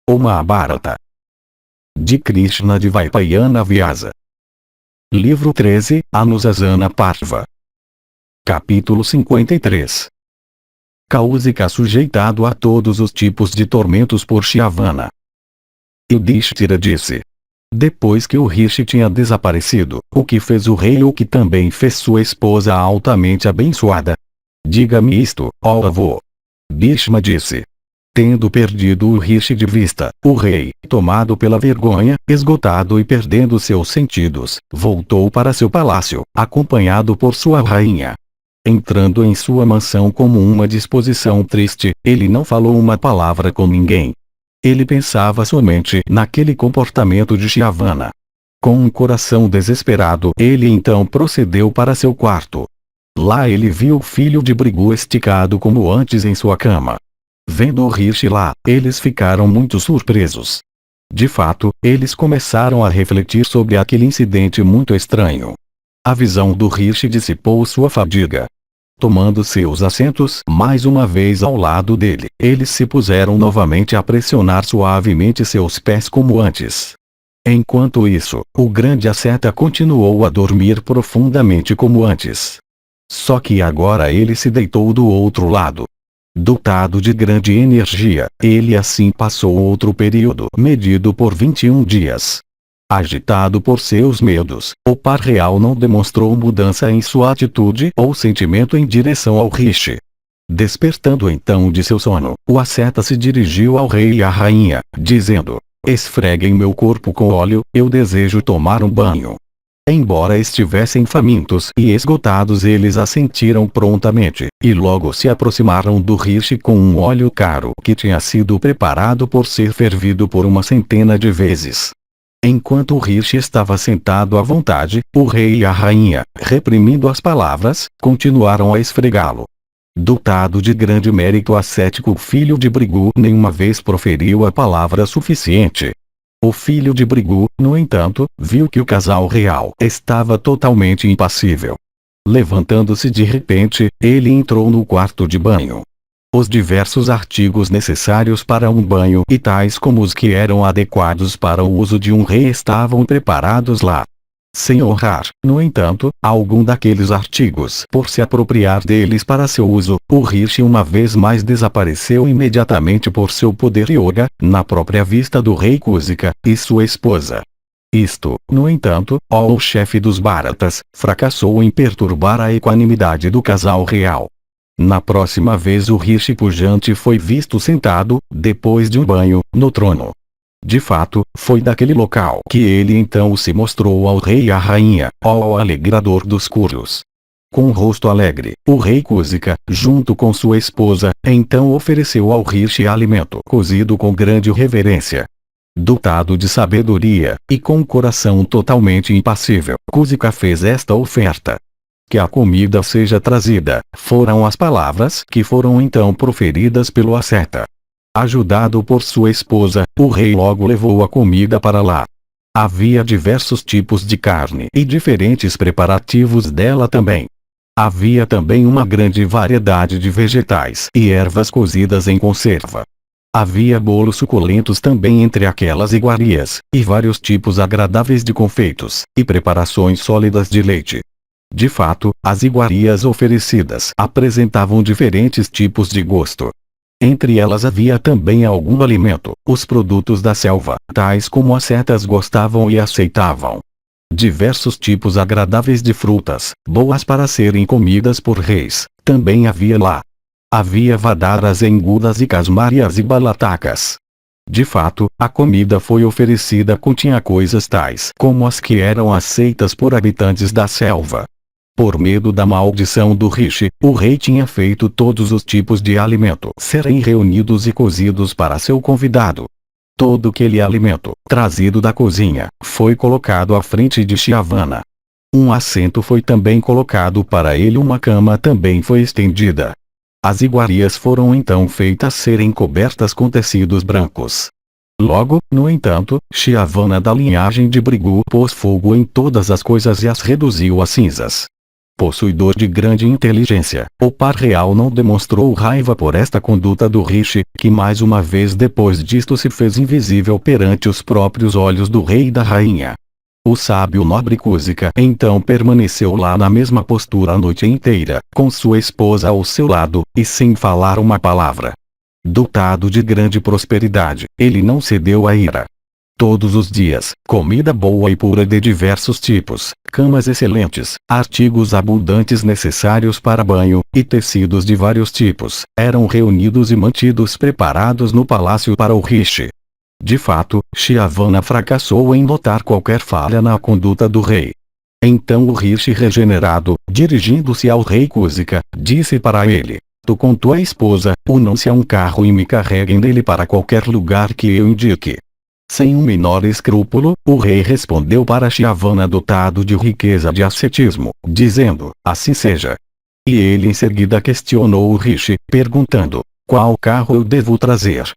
O Mahabharata. De Krishna de Vaipayana Vyasa. Livro 13, Anusasana Parva. Capítulo 53. Kausika sujeitado a todos os tipos de tormentos por Shyavana. Yudhishthira disse. Depois que o Rishi tinha desaparecido, o que fez o rei, o que também fez sua esposa altamente abençoada? Diga-me isto, ó avô. Bhishma disse. Tendo perdido o Rishi de vista, o rei, tomado pela vergonha, esgotado e perdendo seus sentidos, voltou para seu palácio, acompanhado por sua rainha. Entrando em sua mansão como uma disposição triste, ele não falou uma palavra com ninguém. Ele pensava somente naquele comportamento de Shyavana. Com um coração desesperado, ele então procedeu para seu quarto. Lá ele viu o filho de Brigu esticado como antes em sua cama. Vendo o Rishi lá, eles ficaram muito surpresos. De fato, eles começaram a refletir sobre aquele incidente muito estranho. A visão do Rishi dissipou sua fadiga. Tomando seus assentos mais uma vez ao lado dele, eles se puseram novamente a pressionar suavemente seus pés como antes. Enquanto isso, o grande asceta continuou a dormir profundamente como antes. Só que agora ele se deitou do outro lado. Dotado de grande energia, ele assim passou outro período medido por 21 dias. Agitado por seus medos, o par real não demonstrou mudança em sua atitude ou sentimento em direção ao Rishi. Despertando então de seu sono, o asceta se dirigiu ao rei e à rainha, dizendo: esfreguem meu corpo com óleo, eu desejo tomar um banho. Embora estivessem famintos e esgotados, eles assentiram prontamente, e logo se aproximaram do Rishi com um óleo caro que tinha sido preparado por ser fervido por uma centena de vezes. Enquanto o Rishi estava sentado à vontade, o rei e a rainha, reprimindo as palavras, continuaram a esfregá-lo. Dotado de grande mérito ascético, o filho de Brigu nenhuma vez proferiu a palavra suficiente. O filho de Brigu, no entanto, viu que o casal real estava totalmente impassível. Levantando-se de repente, ele entrou no quarto de banho. Os diversos artigos necessários para um banho e tais como os que eram adequados para o uso de um rei estavam preparados lá. Sem honrar, no entanto, algum daqueles artigos por se apropriar deles para seu uso, o Rishi uma vez mais desapareceu imediatamente por seu poder yoga, na própria vista do rei Kausika e sua esposa. Isto, no entanto, o chefe dos Bharatas, fracassou em perturbar a equanimidade do casal real. Na próxima vez o Rishi pujante foi visto sentado, depois de um banho, no trono. De fato, foi daquele local que ele então se mostrou ao rei e à rainha, ó alegrador dos Kurus. Com o rosto alegre, o rei Kausika, junto com sua esposa, então ofereceu ao Rishi alimento cozido com grande reverência. Dotado de sabedoria, e com o coração totalmente impassível, Kausika fez esta oferta. Que a comida seja trazida, foram as palavras que foram então proferidas pelo asceta. Ajudado por sua esposa, o rei logo levou a comida para lá. Havia diversos tipos de carne e diferentes preparativos dela também. Havia também uma grande variedade de vegetais e ervas cozidas em conserva. Havia bolos suculentos também entre aquelas iguarias, e vários tipos agradáveis de confeitos, e preparações sólidas de leite. De fato, as iguarias oferecidas apresentavam diferentes tipos de gosto. Entre elas havia também algum alimento, os produtos da selva, tais como as setas gostavam e aceitavam. Diversos tipos agradáveis de frutas, boas para serem comidas por reis, também havia lá. Havia vadaras engudas e casmárias e balatacas. De fato, a comida foi oferecida continha coisas tais como as que eram aceitas por habitantes da selva. Por medo da maldição do Rishi, o rei tinha feito todos os tipos de alimento serem reunidos e cozidos para seu convidado. Todo aquele alimento, trazido da cozinha, foi colocado à frente de Shyavana. Um assento foi também colocado para ele, uma cama também foi estendida. As iguarias foram então feitas serem cobertas com tecidos brancos. Logo, no entanto, Shyavana da linhagem de Brigu pôs fogo em todas as coisas e as reduziu a cinzas. Possuidor de grande inteligência, o par real não demonstrou raiva por esta conduta do Rishi, que mais uma vez depois disto se fez invisível perante os próprios olhos do rei e da rainha. O sábio nobre Kusika então permaneceu lá na mesma postura a noite inteira, com sua esposa ao seu lado, e sem falar uma palavra. Dotado de grande prosperidade, ele não cedeu à ira. Todos os dias, comida boa e pura de diversos tipos, camas excelentes, artigos abundantes necessários para banho, e tecidos de vários tipos, eram reunidos e mantidos preparados no palácio para o Rishi. De fato, Shyavana fracassou em notar qualquer falha na conduta do rei. Então o Rishi regenerado, dirigindo-se ao rei Kusika, disse para ele: "Tu com tua esposa, unam-se a um carro e me carreguem nele para qualquer lugar que eu indique." Sem um menor escrúpulo, o rei respondeu para Shyavana dotado de riqueza de ascetismo, dizendo: "Assim seja." E ele em seguida questionou o Rishi, perguntando: "Qual carro eu devo trazer?"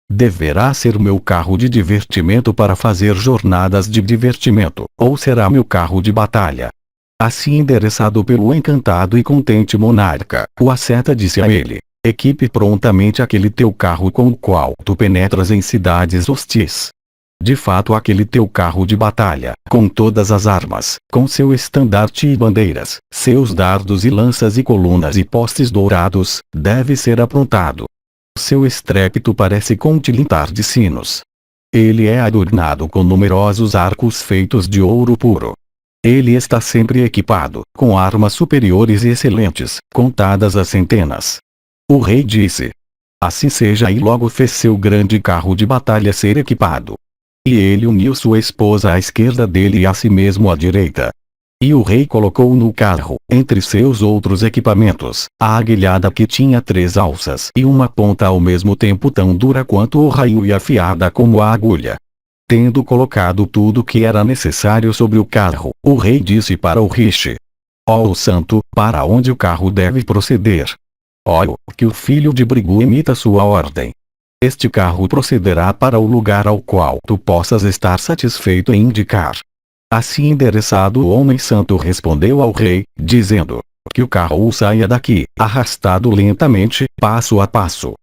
"Deverá ser meu carro de divertimento para fazer jornadas de divertimento, ou será meu carro de batalha?" Assim endereçado pelo encantado e contente monarca, o asceta disse a ele: "Equipe prontamente aquele teu carro com o qual tu penetras em cidades hostis." De fato aquele teu carro de batalha, com todas as armas, com seu estandarte e bandeiras, seus dardos e lanças e colunas e postes dourados, deve ser aprontado. Seu estrépito parece com tilintar de sinos. Ele é adornado com numerosos arcos feitos de ouro puro. Ele está sempre equipado, com armas superiores e excelentes, contadas a centenas. O rei disse: "Assim seja." E logo fez seu grande carro de batalha ser equipado. E ele uniu sua esposa à esquerda dele e a si mesmo à direita. E o rei colocou no carro, entre seus outros equipamentos, a aguilhada que tinha 3 alças e uma ponta ao mesmo tempo tão dura quanto o raio e afiada como a agulha. Tendo colocado tudo que era necessário sobre o carro, o rei disse para o Rishi: "Ó santo, para onde o carro deve proceder?" "Ó, que o filho de Brigu imita sua ordem. Este carro procederá para o lugar ao qual tu possas estar satisfeito em indicar." Assim endereçado o homem santo respondeu ao rei, dizendo: "Que o carro saia daqui, arrastado lentamente, passo a passo.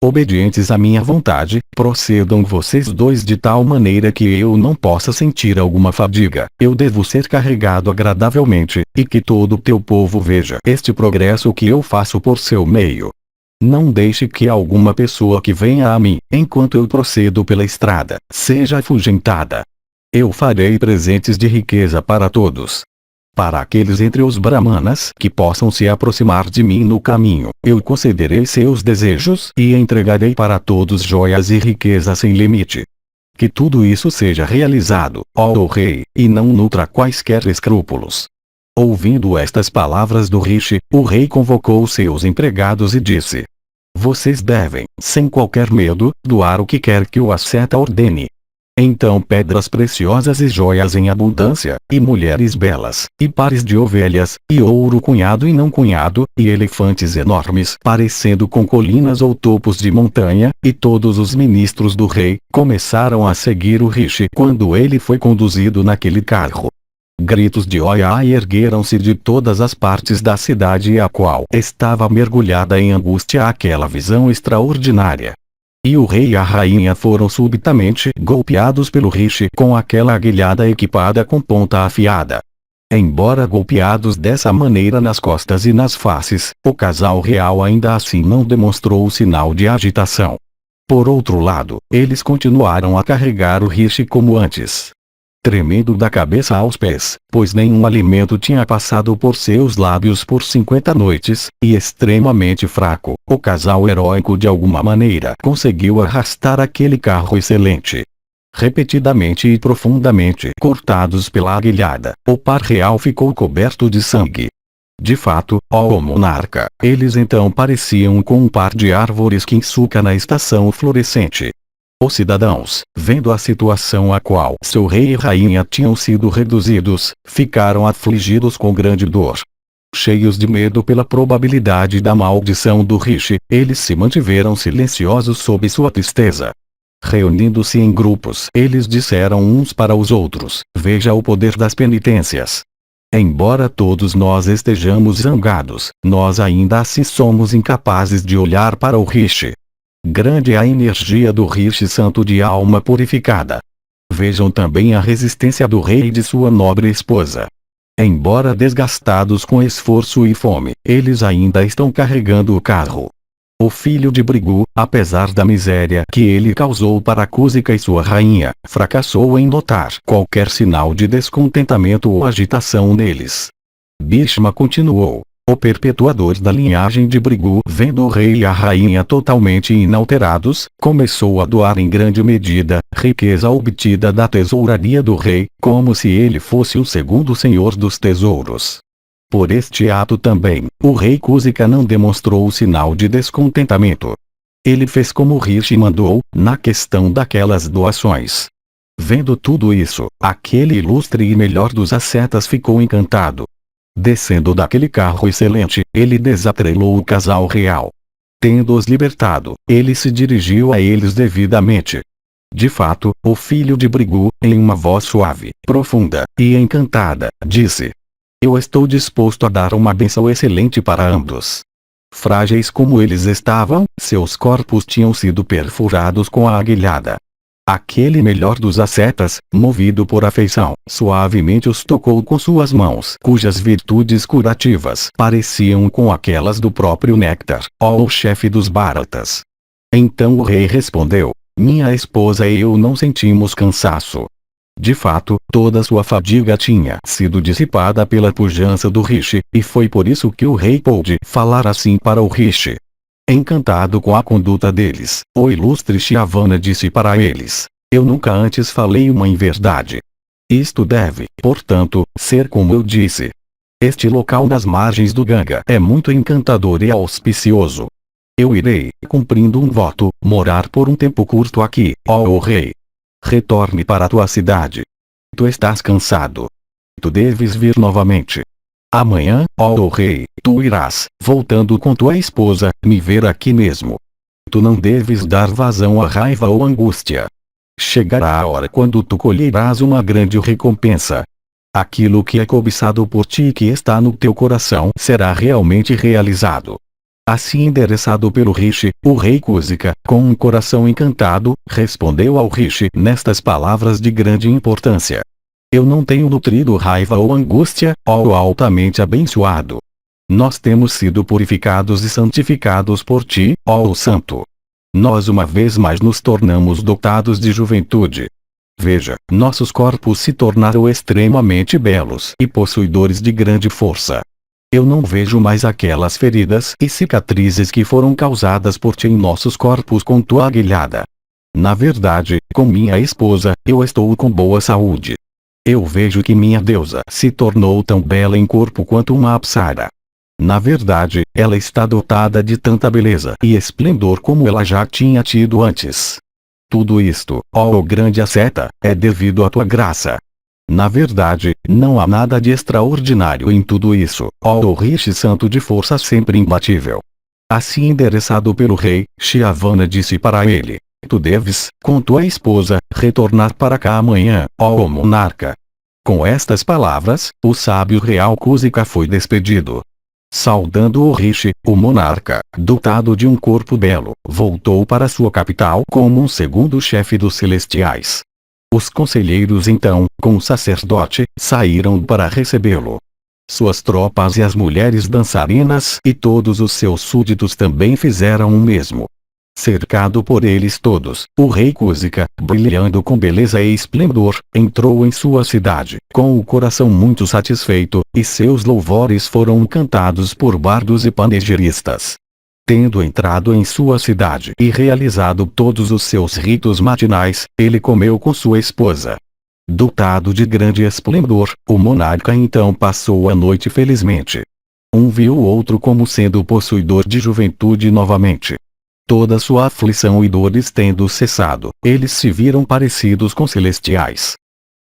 Obedientes à minha vontade, procedam vocês dois de tal maneira que eu não possa sentir alguma fadiga. Eu devo ser carregado agradavelmente, e que todo o teu povo veja este progresso que eu faço por seu meio. Não deixe que alguma pessoa que venha a mim, enquanto eu procedo pela estrada, seja afugentada. Eu farei presentes de riqueza para todos. Para aqueles entre os brahmanas que possam se aproximar de mim no caminho, eu concederei seus desejos e entregarei para todos joias e riqueza sem limite. Que tudo isso seja realizado, ó rei, e não nutra quaisquer escrúpulos." Ouvindo estas palavras do Rishi, o rei convocou seus empregados e disse: "Vocês devem, sem qualquer medo, doar o que quer que o asceta ordene. Então pedras preciosas e joias em abundância, e mulheres belas, e pares de ovelhas, e ouro cunhado e não cunhado, e elefantes enormes parecendo com colinas ou topos de montanha." E todos os ministros do rei começaram a seguir o Rishi quando ele foi conduzido naquele carro. Gritos de "Oia" ergueram-se de todas as partes da cidade, a qual estava mergulhada em angústia àquela visão extraordinária. E o rei e a rainha foram subitamente golpeados pelo Rishi com aquela aguilhada equipada com ponta afiada. Embora golpeados dessa maneira nas costas e nas faces, o casal real ainda assim não demonstrou sinal de agitação. Por outro lado, eles continuaram a carregar o Rishi como antes. Tremendo da cabeça aos pés, pois nenhum alimento tinha passado por seus lábios por 50 noites, e extremamente fraco, o casal heróico de alguma maneira conseguiu arrastar aquele carro excelente. Repetidamente e profundamente cortados pela aguilhada, o par real ficou coberto de sangue. De fato, ó monarca, eles então pareciam com um par de árvores Kinsuka na estação florescente. Os cidadãos, vendo a situação a qual seu rei e rainha tinham sido reduzidos, ficaram afligidos com grande dor. Cheios de medo pela probabilidade da maldição do Rishi, eles se mantiveram silenciosos sob sua tristeza. Reunindo-se em grupos, eles disseram uns para os outros: "Veja o poder das penitências. Embora todos nós estejamos zangados, nós ainda assim somos incapazes de olhar para o Rishi. Grande é a energia do Rishi Santo de alma purificada. Vejam também a resistência do rei e de sua nobre esposa. Embora desgastados com esforço e fome, eles ainda estão carregando o carro. O filho de Brigu, apesar da miséria que ele causou para Kusika e sua rainha, fracassou em notar qualquer sinal de descontentamento ou agitação neles. Bhishma continuou. O perpetuador da linhagem de Brigu, vendo o rei e a rainha totalmente inalterados, começou a doar em grande medida riqueza obtida da tesouraria do rei, como se ele fosse o segundo senhor dos tesouros. Por este ato também, o rei Kusika não demonstrou sinal de descontentamento. Ele fez como Rishi mandou, na questão daquelas doações. Vendo tudo isso, aquele ilustre e melhor dos ascetas ficou encantado. Descendo daquele carro excelente, ele desatrelou o casal real. Tendo-os libertado, ele se dirigiu a eles devidamente. De fato, o filho de Brigu, em uma voz suave, profunda e encantada, disse: Eu estou disposto a dar uma bênção excelente para ambos. Frágeis como eles estavam, seus corpos tinham sido perfurados com a aguilhada. Aquele melhor dos ascetas, movido por afeição, suavemente os tocou com suas mãos, cujas virtudes curativas pareciam com aquelas do próprio néctar, ó o chefe dos Bharatas. Então o rei respondeu: Minha esposa e eu não sentimos cansaço. De fato, toda sua fadiga tinha sido dissipada pela pujança do Rishi, e foi por isso que o rei pôde falar assim para o Rishi. Encantado com a conduta deles, o ilustre Shyavana disse para eles: Eu nunca antes falei uma inverdade. Isto deve, portanto, ser como eu disse. Este local nas margens do Ganga é muito encantador e auspicioso. Eu irei, cumprindo um voto, morar por um tempo curto aqui, ó rei. Retorne para a tua cidade. Tu estás cansado. Tu deves vir novamente. Amanhã, ó rei, tu irás, voltando com tua esposa, me ver aqui mesmo. Tu não deves dar vazão à raiva ou angústia. Chegará a hora quando tu colherás uma grande recompensa. Aquilo que é cobiçado por ti e que está no teu coração será realmente realizado. Assim endereçado pelo Rishi, o rei Kusika, com um coração encantado, respondeu ao Rishi nestas palavras de grande importância: Eu não tenho nutrido raiva ou angústia, ó altamente abençoado. Nós temos sido purificados e santificados por ti, ó Santo. Nós uma vez mais nos tornamos dotados de juventude. Veja, nossos corpos se tornaram extremamente belos e possuidores de grande força. Eu não vejo mais aquelas feridas e cicatrizes que foram causadas por ti em nossos corpos com tua aguilhada. Na verdade, com minha esposa, eu estou com boa saúde. Eu vejo que minha deusa se tornou tão bela em corpo quanto uma apsara. Na verdade, ela está dotada de tanta beleza e esplendor como ela já tinha tido antes. Tudo isto, ó grande asceta, é devido à tua graça. Na verdade, não há nada de extraordinário em tudo isso, ó Rishi Santo de força sempre imbatível. Assim endereçado pelo rei, Shyavana disse para ele: Tu deves, com tua esposa, retornar para cá amanhã, ó monarca. Com estas palavras, o sábio real Kusika foi despedido. Saudando o Rishi, o monarca, dotado de um corpo belo, voltou para sua capital como um segundo chefe dos celestiais. Os conselheiros então, com o sacerdote, saíram para recebê-lo. Suas tropas e as mulheres dançarinas e todos os seus súditos também fizeram o mesmo. Cercado por eles todos, o rei Kusika, brilhando com beleza e esplendor, entrou em sua cidade, com o coração muito satisfeito, e seus louvores foram cantados por bardos e panegiristas. Tendo entrado em sua cidade e realizado todos os seus ritos matinais, ele comeu com sua esposa. Dotado de grande esplendor, o monarca então passou a noite felizmente. Um viu o outro como sendo possuidor de juventude novamente. Toda sua aflição e dores tendo cessado, eles se viram parecidos com celestiais.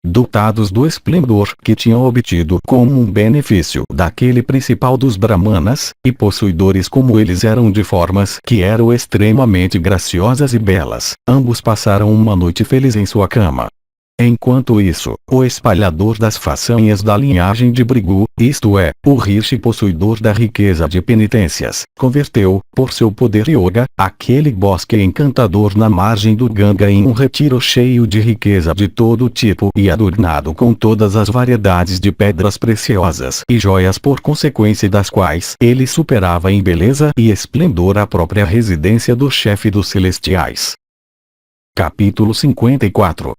Dotados do esplendor que tinham obtido como um benefício daquele principal dos Brahmanas, e possuidores como eles eram de formas que eram extremamente graciosas e belas, ambos passaram uma noite feliz em sua cama. Enquanto isso, o espalhador das façanhas da linhagem de Brigu, isto é, o Rishi possuidor da riqueza de penitências, converteu, por seu poder yoga, aquele bosque encantador na margem do Ganga em um retiro cheio de riqueza de todo tipo e adornado com todas as variedades de pedras preciosas e joias por consequência das quais ele superava em beleza e esplendor a própria residência do chefe dos celestiais. Capítulo 54.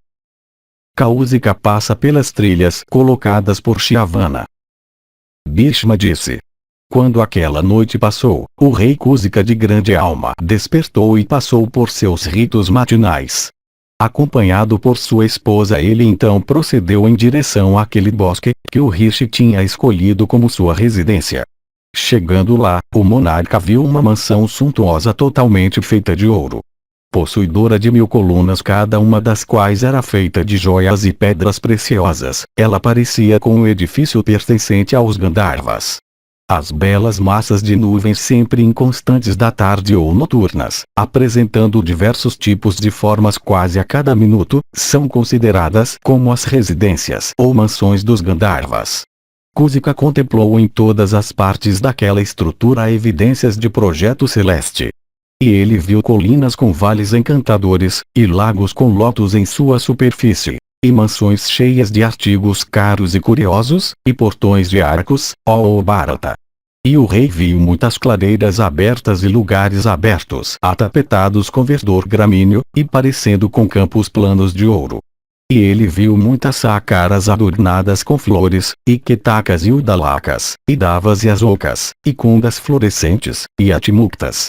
Kausika passa pelas trilhas colocadas por Shyavana. Bhishma disse. Quando aquela noite passou, o rei Kausika de grande alma despertou e passou por seus ritos matinais. Acompanhado por sua esposa, ele então procedeu em direção àquele bosque, que o Rishi tinha escolhido como sua residência. Chegando lá, o monarca viu uma mansão suntuosa totalmente feita de ouro. Possuidora de 1000 colunas, cada uma das quais era feita de joias e pedras preciosas, ela parecia com um edifício pertencente aos Gandharvas. As belas massas de nuvens sempre inconstantes da tarde ou noturnas, apresentando diversos tipos de formas quase a cada minuto, são consideradas como as residências ou mansões dos Gandharvas. Kausika contemplou em todas as partes daquela estrutura evidências de projeto celeste. E ele viu colinas com vales encantadores, e lagos com lotos em sua superfície, e mansões cheias de artigos caros e curiosos, e portões de arcos, ó Bharata. E o rei viu muitas clareiras abertas e lugares abertos atapetados com verdor gramíneo, e parecendo com campos planos de ouro. E ele viu muitas sacaras adornadas com flores, e ketacas e udalakas, e davas e asokas, e kundas florescentes, e atimuktas.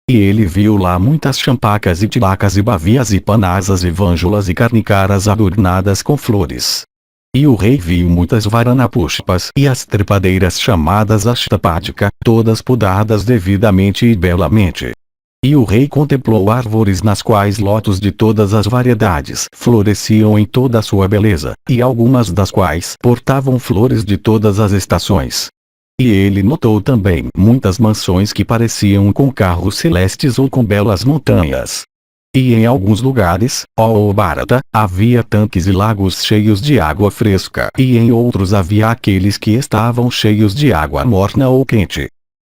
E ele viu lá muitas champacas e tilacas e bavias e panasas e vânjulas e carnicaras adornadas com flores. E o rei viu muitas varanapushpas e as trepadeiras chamadas ashtapadika, todas podadas devidamente e belamente. E o rei contemplou árvores nas quais lotos de todas as variedades floresciam em toda a sua beleza, e algumas das quais portavam flores de todas as estações. E ele notou também muitas mansões que pareciam com carros celestes ou com belas montanhas. E em alguns lugares, ó Bharata, havia tanques e lagos cheios de água fresca, e em outros havia aqueles que estavam cheios de água morna ou quente.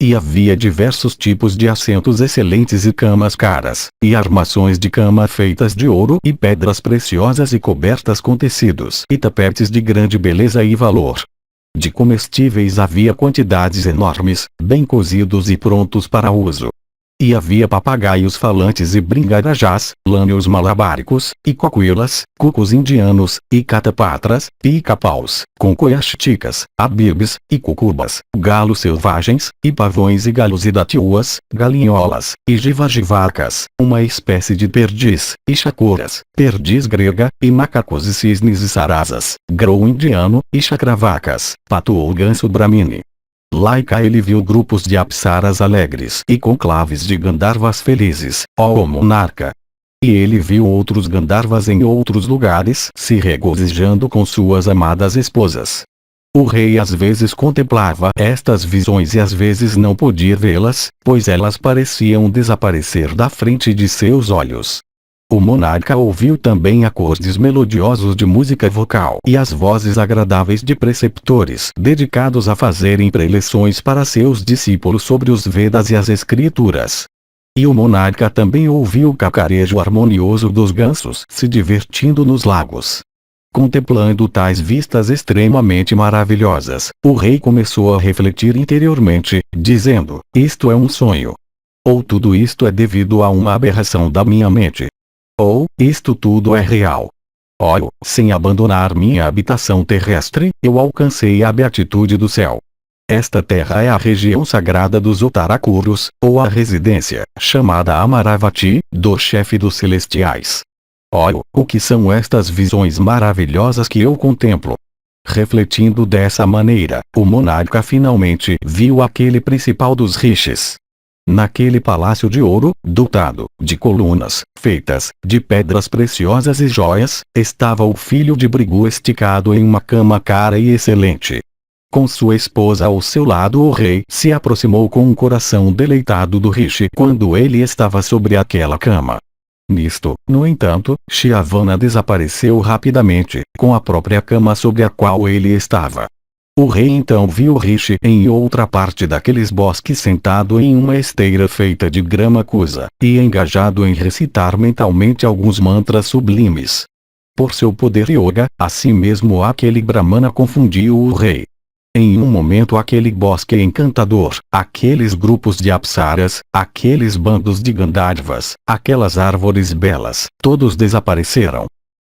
E havia diversos tipos de assentos excelentes e camas caras, e armações de cama feitas de ouro e pedras preciosas e cobertas com tecidos e tapetes de grande beleza e valor. De comestíveis havia quantidades enormes, bem cozidos e prontos para uso. E havia papagaios falantes e bringarajás, lânios malabáricos, e coquilas, cucos indianos, e catapatras, pica-paus, concoyashticas, abibes, e cucubas, galos selvagens, e pavões e galos e datiuas, galinholas, e jivajivacas, uma espécie de perdiz, e chacoras, perdiz grega, e macacos e cisnes e sarasas, grou indiano, e chacravacas, pato ou ganso brahmini. Lá e cá ele viu grupos de apsaras alegres e conclaves de Gandharvas felizes, ó monarca. E ele viu outros Gandharvas em outros lugares se regozijando com suas amadas esposas. O rei às vezes contemplava estas visões e às vezes não podia vê-las, pois elas pareciam desaparecer da frente de seus olhos. O monarca ouviu também acordes melodiosos de música vocal e as vozes agradáveis de preceptores dedicados a fazerem preleções para seus discípulos sobre os Vedas e as Escrituras. E o monarca também ouviu o cacarejo harmonioso dos gansos se divertindo nos lagos. Contemplando tais vistas extremamente maravilhosas, o rei começou a refletir interiormente, dizendo: isto é um sonho. Ou tudo isto é devido a uma aberração da minha mente. Ou, isto tudo é real. Oh, sem abandonar minha habitação terrestre, eu alcancei a beatitude do céu. Esta terra é a região sagrada dos Uttarakuros, ou a residência, chamada Amaravati, do chefe dos celestiais. Oh, o que são estas visões maravilhosas que eu contemplo? Refletindo dessa maneira, o monarca finalmente viu aquele principal dos rishis. Naquele palácio de ouro, dotado de colunas, feitas de pedras preciosas e joias, estava o filho de Brigu esticado em uma cama cara e excelente. Com sua esposa ao seu lado, o rei se aproximou com um coração deleitado do rishi quando ele estava sobre aquela cama. Nisto, no entanto, Shyavana desapareceu rapidamente, com a própria cama sobre a qual ele estava. O rei então viu Rishi em outra parte daqueles bosques sentado em uma esteira feita de grama cusa, e engajado em recitar mentalmente alguns mantras sublimes. Por seu poder yoga, assim mesmo aquele Brahmana confundiu o rei. Em um momento aquele bosque encantador, aqueles grupos de apsaras, aqueles bandos de Gandharvas, aquelas árvores belas, todos desapareceram.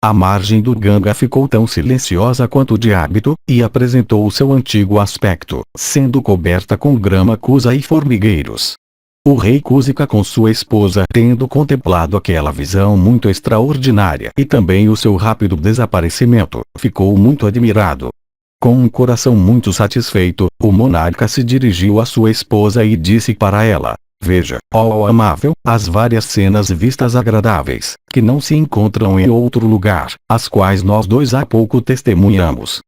A margem do Ganga ficou tão silenciosa quanto de hábito, e apresentou o seu antigo aspecto, sendo coberta com grama cusa e formigueiros. O rei Kusika com sua esposa, tendo contemplado aquela visão muito extraordinária e também o seu rápido desaparecimento, ficou muito admirado. Com um coração muito satisfeito, o monarca se dirigiu à sua esposa e disse para ela: veja, ó amável, as várias cenas vistas agradáveis, que não se encontram em outro lugar, as quais nós dois há pouco testemunhamos.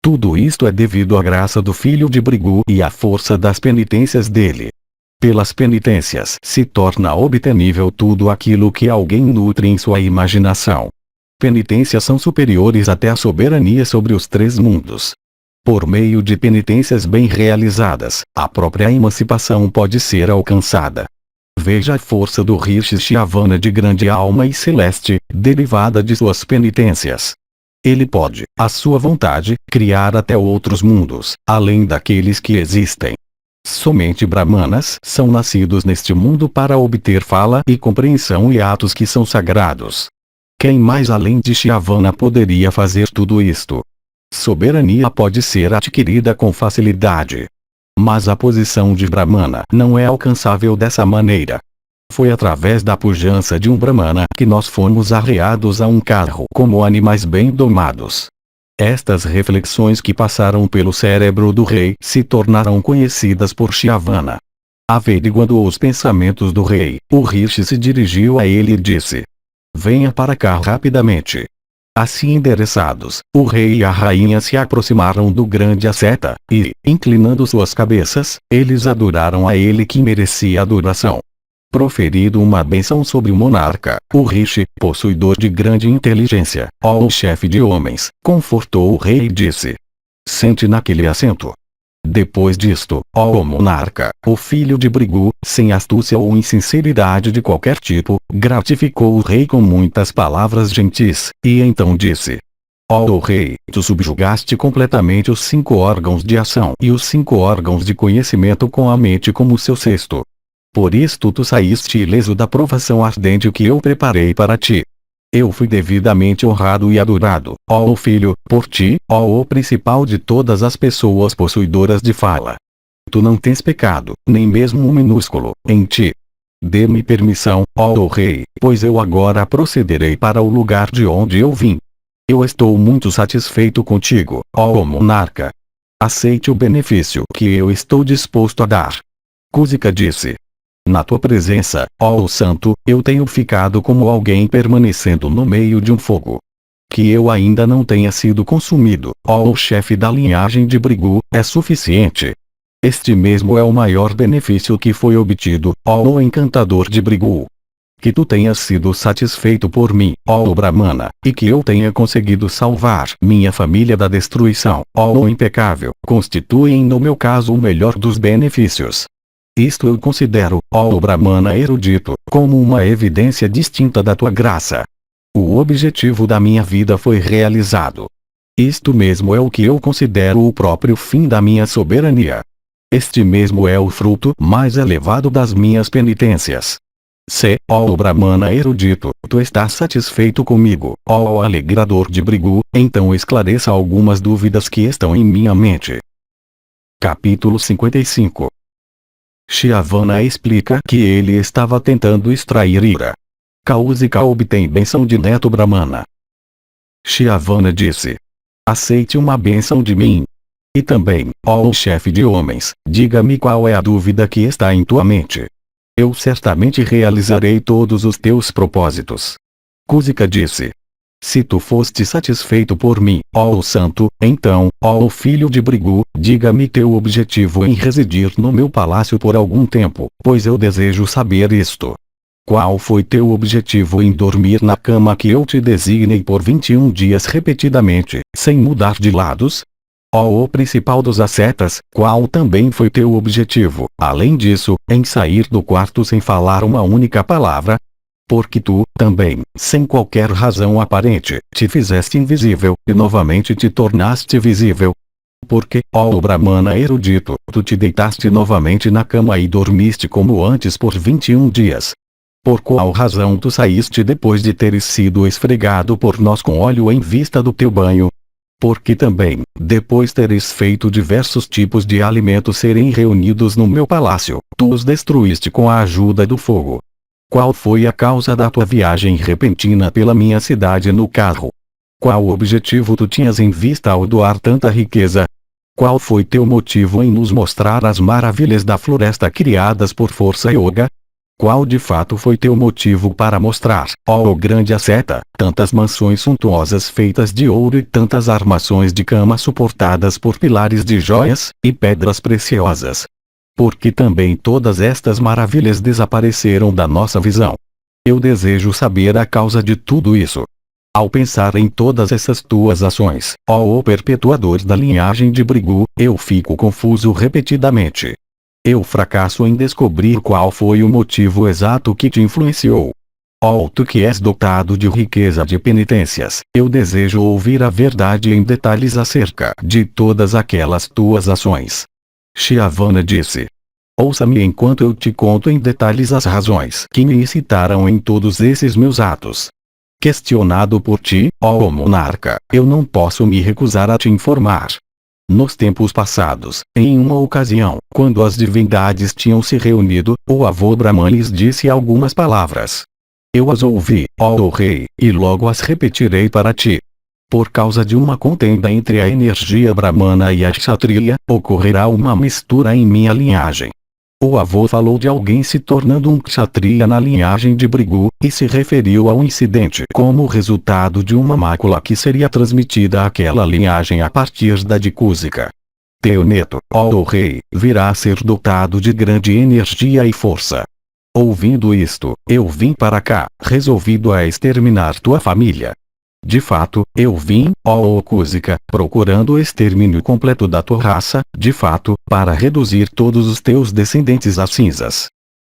Tudo isto é devido à graça do filho de Brigu e à força das penitências dele. Pelas penitências se torna obtenível tudo aquilo que alguém nutre em sua imaginação. Penitências são superiores até à soberania sobre os três mundos. Por meio de penitências bem realizadas, a própria emancipação pode ser alcançada. Veja a força do Rishi Shyavana de grande alma e celeste, derivada de suas penitências. Ele pode, à sua vontade, criar até outros mundos, além daqueles que existem. Somente Brahmanas são nascidos neste mundo para obter fala e compreensão e atos que são sagrados. Quem mais além de Shyavana poderia fazer tudo isto? Soberania pode ser adquirida com facilidade. Mas a posição de Brahmana não é alcançável dessa maneira. Foi através da pujança de um Brahmana que nós fomos arreados a um carro como animais bem domados. Estas reflexões que passaram pelo cérebro do rei se tornaram conhecidas por Shyavana. Averiguando os pensamentos do rei, o Rishi se dirigiu a ele e disse: venha para cá rapidamente. Assim endereçados, o rei e a rainha se aproximaram do grande asceta, e, inclinando suas cabeças, eles adoraram a ele que merecia adoração. Proferido uma bênção sobre o monarca, o Rishi, possuidor de grande inteligência, ó chefe de homens, confortou o rei e disse: sente naquele assento. Depois disto, ó monarca, o filho de Brigu, sem astúcia ou insinceridade de qualquer tipo, gratificou o rei com muitas palavras gentis, e então disse: ó rei, tu subjugaste completamente os 5 órgãos de ação e os 5 órgãos de conhecimento com a mente como seu cesto. Por isto tu saíste ileso da provação ardente que eu preparei para ti. Eu fui devidamente honrado e adorado, ó filho, por ti, ó o principal de todas as pessoas possuidoras de fala. Tu não tens pecado, nem mesmo um minúsculo, em ti. Dê-me permissão, ó rei, pois eu agora procederei para o lugar de onde eu vim. Eu estou muito satisfeito contigo, ó monarca. Aceite o benefício que eu estou disposto a dar. Kusika disse: na tua presença, ó santo, eu tenho ficado como alguém permanecendo no meio de um fogo. Que eu ainda não tenha sido consumido, ó chefe da linhagem de Brigu, é suficiente. Este mesmo é o maior benefício que foi obtido, ó encantador de Brigu. Que tu tenhas sido satisfeito por mim, ó Brahmana, e que eu tenha conseguido salvar minha família da destruição, ó impecável, constituem no meu caso o melhor dos benefícios. Isto eu considero, ó Brahmana erudito, como uma evidência distinta da tua graça. O objetivo da minha vida foi realizado. Isto mesmo é o que eu considero o próprio fim da minha soberania. Este mesmo é o fruto mais elevado das minhas penitências. Se, ó Brahmana erudito, tu estás satisfeito comigo, ó alegrador de Brigu, então esclareça algumas dúvidas que estão em minha mente. Capítulo 55. Shyavana explica que ele estava tentando extrair ira. Kusika obtém bênção de neto Brahmana. Shyavana disse: aceite uma bênção de mim. E também, ó chefe de homens, diga-me qual é a dúvida que está em tua mente. Eu certamente realizarei todos os teus propósitos. Kusika disse: se tu foste satisfeito por mim, ó santo, então, ó filho de Brigu, diga-me teu objetivo em residir no meu palácio por algum tempo, pois eu desejo saber isto. Qual foi teu objetivo em dormir na cama que eu te designei por 21 dias repetidamente, sem mudar de lados? Ó, o principal dos ascetas, qual também foi teu objetivo, além disso, em sair do quarto sem falar uma única palavra? Porque tu, também, sem qualquer razão aparente, te fizeste invisível, e novamente te tornaste visível. Porque, ó Brahmana erudito, tu te deitaste novamente na cama e dormiste como antes por 21 dias. Por qual razão tu saíste depois de teres sido esfregado por nós com óleo em vista do teu banho? Porque também, depois teres feito diversos tipos de alimentos serem reunidos no meu palácio, tu os destruíste com a ajuda do fogo. Qual foi a causa da tua viagem repentina pela minha cidade no carro? Qual objetivo tu tinhas em vista ao doar tanta riqueza? Qual foi teu motivo em nos mostrar as maravilhas da floresta criadas por força yoga? Qual de fato foi teu motivo para mostrar, ó grande asceta, tantas mansões suntuosas feitas de ouro e tantas armações de cama suportadas por pilares de joias e pedras preciosas? Porque também todas estas maravilhas desapareceram da nossa visão. Eu desejo saber a causa de tudo isso. Ao pensar em todas essas tuas ações, ó perpetuador da linhagem de Brigu, eu fico confuso repetidamente. Eu fracasso em descobrir qual foi o motivo exato que te influenciou. Ó tu que és dotado de riqueza de penitências, eu desejo ouvir a verdade em detalhes acerca de todas aquelas tuas ações. Shyavana disse: ouça-me enquanto eu te conto em detalhes as razões que me incitaram em todos esses meus atos. Questionado por ti, ó monarca, eu não posso me recusar a te informar. Nos tempos passados, em uma ocasião, quando as divindades tinham se reunido, o avô Brahma lhes disse algumas palavras. Eu as ouvi, ó rei, e logo as repetirei para ti. Por causa de uma contenda entre a energia Brahmana e a Kshatriya, ocorrerá uma mistura em minha linhagem. O avô falou de alguém se tornando um Kshatriya na linhagem de Brigu, e se referiu ao incidente como resultado de uma mácula que seria transmitida àquela linhagem a partir da de Kusika. Teu neto, ó rei, virá a ser dotado de grande energia e força. Ouvindo isto, eu vim para cá, resolvido a exterminar tua família. De fato, eu vim, ó Kusika, procurando o extermínio completo da tua raça, de fato, para reduzir todos os teus descendentes a cinzas.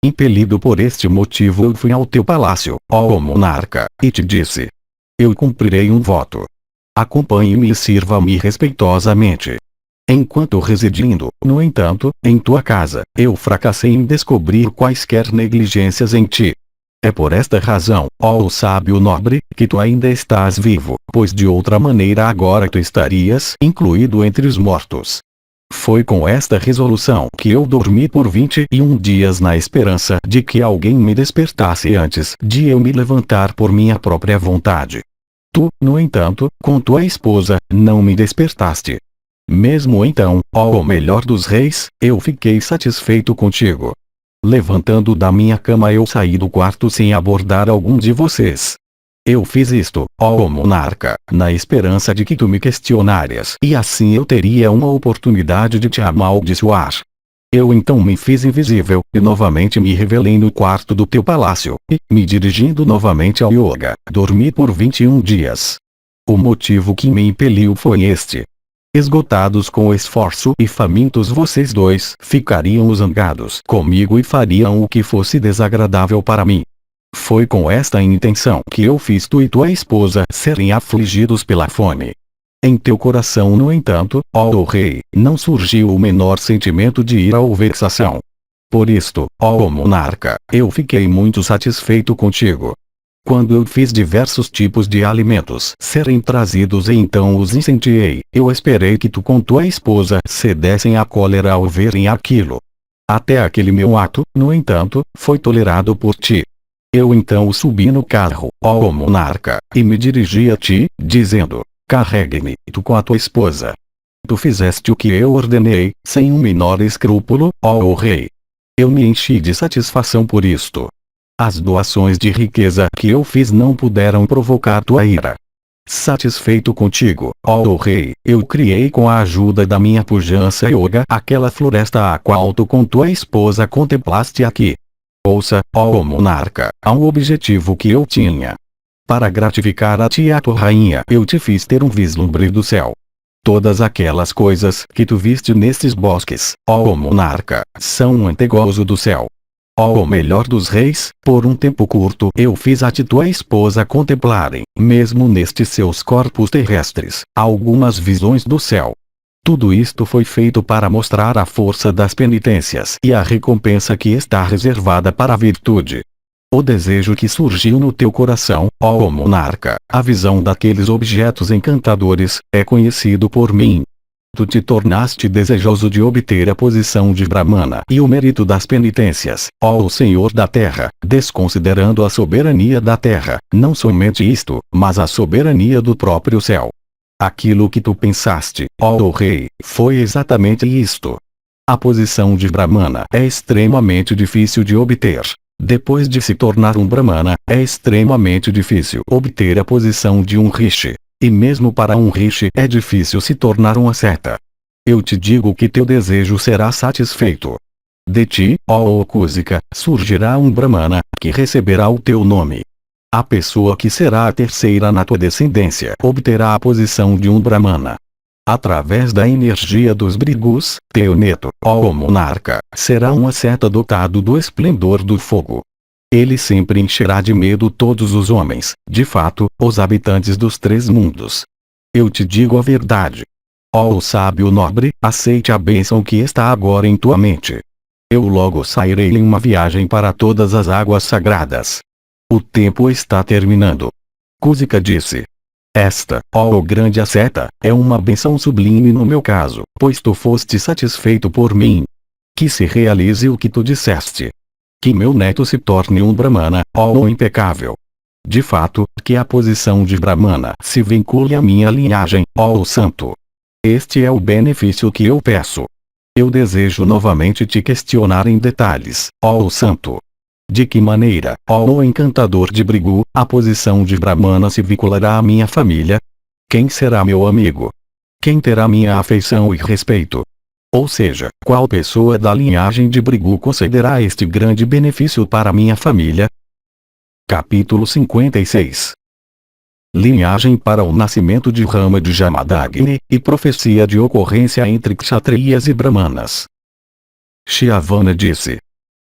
Impelido por este motivo eu fui ao teu palácio, ó monarca, e te disse: eu cumprirei um voto. Acompanhe-me e sirva-me respeitosamente. Enquanto residindo, no entanto, em tua casa, eu fracassei em descobrir quaisquer negligências em ti. É por esta razão, ó sábio nobre, que tu ainda estás vivo, pois de outra maneira agora tu estarias incluído entre os mortos. Foi com esta resolução que eu dormi por 21 dias na esperança de que alguém me despertasse antes de eu me levantar por minha própria vontade. Tu, no entanto, com tua esposa, não me despertaste. Mesmo então, ó melhor dos reis, eu fiquei satisfeito contigo. Levantando da minha cama eu saí do quarto sem abordar algum de vocês. Eu fiz isto, ó monarca, na esperança de que tu me questionarias e assim eu teria uma oportunidade de te amaldiçoar. Eu então me fiz invisível, e novamente me revelei no quarto do teu palácio, e, me dirigindo novamente ao yoga, dormi por 21 dias. O motivo que me impeliu foi este. Esgotados com o esforço e famintos vocês dois ficariam zangados comigo e fariam o que fosse desagradável para mim. Foi com esta intenção que eu fiz tu e tua esposa serem afligidos pela fome. Em teu coração, no entanto, ó rei, não surgiu o menor sentimento de ira ou vexação. Por isto, ó monarca, eu fiquei muito satisfeito contigo. Quando eu fiz diversos tipos de alimentos serem trazidos e então os incendiei, eu esperei que tu com tua esposa cedessem à cólera ao verem aquilo. Até aquele meu ato, no entanto, foi tolerado por ti. Eu então subi no carro, ó monarca, e me dirigi a ti, dizendo: carregue-me, tu com a tua esposa. Tu fizeste o que eu ordenei, sem um menor escrúpulo, ó rei. Eu me enchi de satisfação por isto. As doações de riqueza que eu fiz não puderam provocar tua ira. Satisfeito contigo, ó rei, eu criei com a ajuda da minha pujança yoga aquela floresta a qual tu com tua esposa contemplaste aqui. Ouça, ó monarca, há um objetivo que eu tinha. Para gratificar a ti, a tua rainha, eu te fiz ter um vislumbre do céu. Todas aquelas coisas que tu viste nestes bosques, ó monarca, são um antegozo do céu. Ó melhor dos reis, por um tempo curto eu fiz a ti tua esposa contemplarem, mesmo nestes seus corpos terrestres, algumas visões do céu. Tudo isto foi feito para mostrar a força das penitências e a recompensa que está reservada para a virtude. O desejo que surgiu no teu coração, ó monarca, a visão daqueles objetos encantadores, é conhecido por mim. Tu te tornaste desejoso de obter a posição de Brahmana e o mérito das penitências, ó Senhor da Terra, desconsiderando a soberania da Terra, não somente isto, mas a soberania do próprio céu. Aquilo que tu pensaste, ó Rei, foi exatamente isto. A posição de Brahmana é extremamente difícil de obter. Depois de se tornar um Brahmana, é extremamente difícil obter a posição de um Rishi. E mesmo para um Rishi é difícil se tornar um asceta. Eu te digo que teu desejo será satisfeito. De ti, ó Kusika, surgirá um Brahmana, que receberá o teu nome. A pessoa que será a terceira na tua descendência obterá a posição de um Brahmana. Através da energia dos Brigus, teu neto, ó monarca, será um asceta dotado do esplendor do fogo. Ele sempre encherá de medo todos os homens, de fato, os habitantes dos três mundos. Eu te digo a verdade. Ó sábio nobre, aceite a bênção que está agora em tua mente. Eu logo sairei em uma viagem para todas as águas sagradas. O tempo está terminando. Kusika disse. Esta, ó grande asceta, é uma bênção sublime no meu caso, pois tu foste satisfeito por mim. Que se realize o que tu disseste. Que meu neto se torne um Brahmana, ó impecável. De fato, que a posição de Brahmana se vincule à minha linhagem, ó santo. Este é o benefício que eu peço. Eu desejo novamente te questionar em detalhes, ó santo. De que maneira, ó encantador de Brigu, a posição de Brahmana se vinculará à minha família? Quem será meu amigo? Quem terá minha afeição e respeito? Ou seja, qual pessoa da linhagem de Brigu concederá este grande benefício para minha família? Capítulo 56. Linhagem para o nascimento de Rama de Jamadagni, e profecia de ocorrência entre Kshatriyas e Brahmanas. Shyavana disse.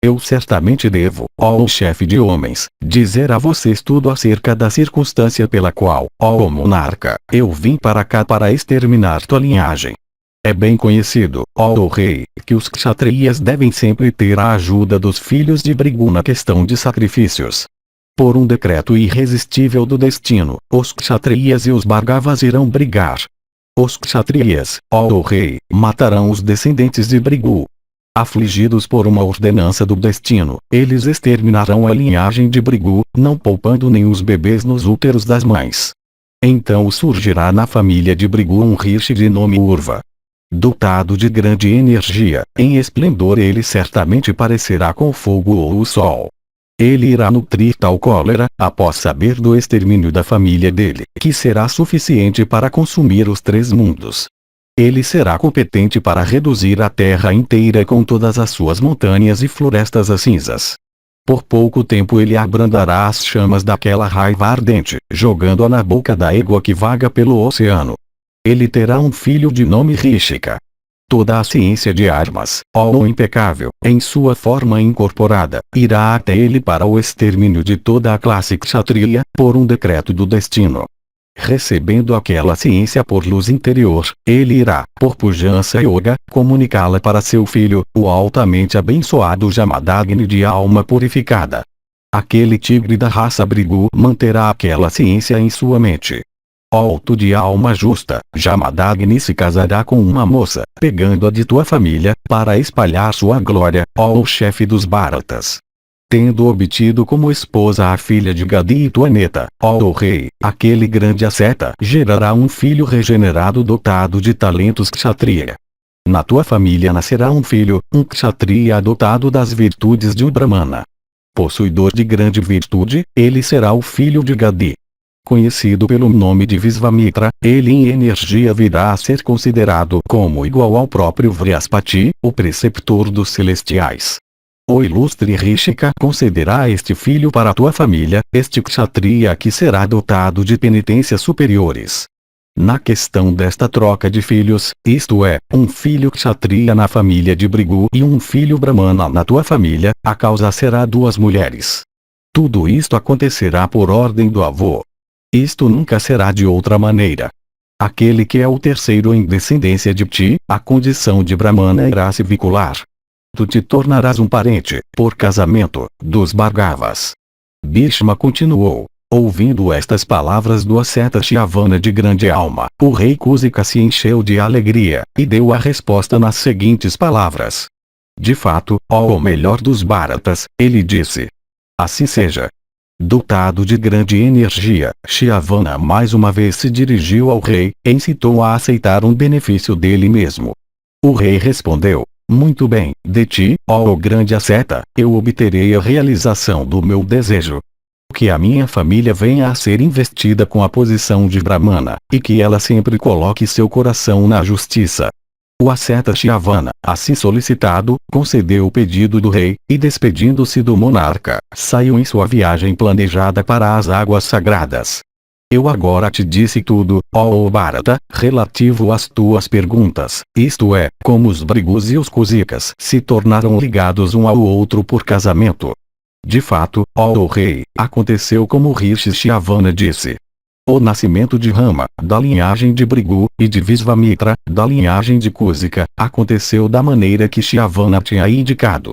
Eu certamente devo, ó chefe de homens, dizer a vocês tudo acerca da circunstância pela qual, ó monarca, eu vim para cá para exterminar tua linhagem. É bem conhecido, ó rei, que os Kshatriyas devem sempre ter a ajuda dos filhos de Brigu na questão de sacrifícios. Por um decreto irresistível do destino, os Kshatriyas e os Bhargavas irão brigar. Os Kshatriyas, ó rei, matarão os descendentes de Brigu. Afligidos por uma ordenança do destino, eles exterminarão a linhagem de Brigu, não poupando nem os bebês nos úteros das mães. Então surgirá na família de Brigu um rishi de nome Urva. Dotado de grande energia, em esplendor ele certamente parecerá com o fogo ou o sol. Ele irá nutrir tal cólera, após saber do extermínio da família dele, que será suficiente para consumir os três mundos. Ele será competente para reduzir a terra inteira com todas as suas montanhas e florestas a cinzas. Por pouco tempo ele abrandará as chamas daquela raiva ardente, jogando-a na boca da égua que vaga pelo oceano. Ele terá um filho de nome Rishika. Toda a ciência de armas, ó impecável, em sua forma incorporada, irá até ele para o extermínio de toda a classe Kshatriya, por um decreto do destino. Recebendo aquela ciência por luz interior, ele irá, por pujança yoga, comunicá-la para seu filho, o altamente abençoado Jamadagni de alma purificada. Aquele tigre da raça Brigu manterá aquela ciência em sua mente. Tu de alma justa, Jamadagni se casará com uma moça, pegando-a de tua família, para espalhar sua glória, ó chefe dos Bharatas. Tendo obtido como esposa a filha de Gadi e tua neta, ó rei, aquele grande asceta gerará um filho regenerado dotado de talentos Kshatriya. Na tua família nascerá um filho, um Kshatriya dotado das virtudes de um Brahmana. Possuidor de grande virtude, ele será o filho de Gadi. Conhecido pelo nome de Visvamitra, ele em energia virá a ser considerado como igual ao próprio Vrihaspati, o preceptor dos celestiais. O ilustre Rishika concederá este filho para a tua família, este kshatriya que será dotado de penitências superiores. Na questão desta troca de filhos, isto é, um filho kshatriya na família de Brigu e um filho brahmana na tua família, a causa será 2 mulheres. Tudo isto acontecerá por ordem do avô. Isto nunca será de outra maneira. Aquele que é o terceiro em descendência de ti, a condição de brahmana irá se vincular. Tu te tornarás um parente, por casamento, dos Bhargavas. Bhishma continuou. Ouvindo estas palavras do asceta Shyavana de grande alma, o rei Kusika se encheu de alegria, e deu a resposta nas seguintes palavras. De fato, ó o melhor dos Bharatas, ele disse. Assim seja. Dotado de grande energia, Shyavana mais uma vez se dirigiu ao rei, e incitou a aceitar um benefício dele mesmo. O rei respondeu. Muito bem, de ti, ó grande asceta, eu obterei a realização do meu desejo. Que a minha família venha a ser investida com a posição de Brahmana, e que ela sempre coloque seu coração na justiça. O asceta Shyavana, assim solicitado, concedeu o pedido do rei, e despedindo-se do monarca, saiu em sua viagem planejada para as águas sagradas. Eu agora te disse tudo, ó Bharata, relativo às tuas perguntas, isto é, como os Brigus e os Kusikas se tornaram ligados um ao outro por casamento. De fato, ó rei, aconteceu como Rishi Shyavana disse. O nascimento de Rama, da linhagem de Brigu, e de Visvamitra, da linhagem de Kusika, aconteceu da maneira que Shyavana tinha indicado.